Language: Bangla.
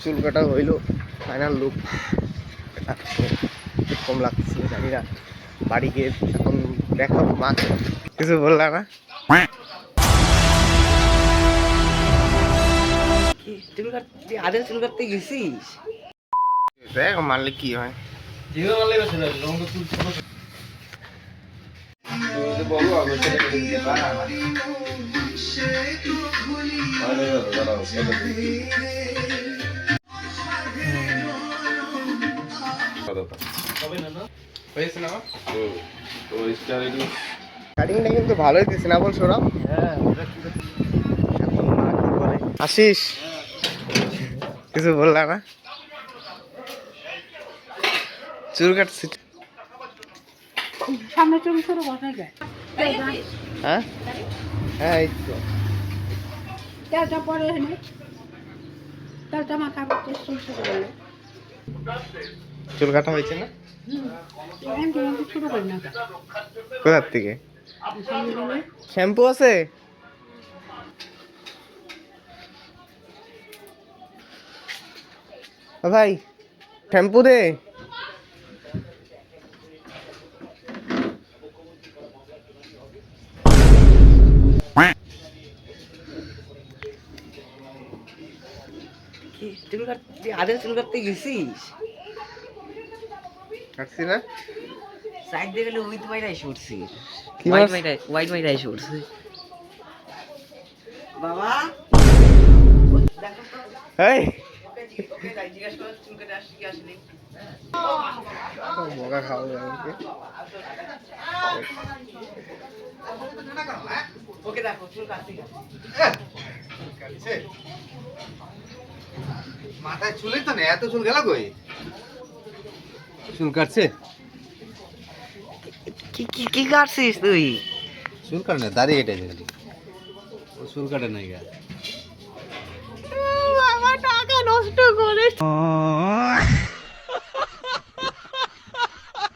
চুল কাটা হইলো, ফাইনাল লুক। কম লাগছে জানি না, বাড়ি গিয়ে এখন দেখাবো মা। কিছু বললা না? চুল কাটতে আদের চুল কাটতে গেছিস? দেখ মারলে কি হয়। কাটিংটা কিন্তু ভালোই দিচ্ছে না বল সৌরভ? এখন মা কি বলে? আসিস, কিছু বললা না? চুল কাটছি। সামনে চুল ছোট বসাই যায়। হ্যাঁ হ্যাঁ, এই তো তেলটা পরে এনে তেলটা মাখা করতে চুল ছোট করলে চুল কাটা হয়েছে না? ছোট করি না। কোথার থেকে? শ্যাম্পু আছে? ও ভাই, শ্যাম্পু দে। চুল কাটতে আদের চুল কাটতে গেছিস? কাটছি না? সাইড দিয়ে গেলে উইথ হোয়াইট আইস উঠছি। কি হোয়াইট মাছ? হোয়াইট আইস উঠছি। বাবা এই ওকে জিজ্ঞাসা করে চুল কেটে আসছি কি আসলি? বকা খাওয়া যাবে। ওকে দেখো চুল কাটতে মাথায় চুলই তো নেই, এত চুল গেল কই? চুল কাটছে? কি কি কি কাটছিস তুই? চুল কাটে না, দাড়ি কেটে গেলি। ও চুল কাটে নাই গা।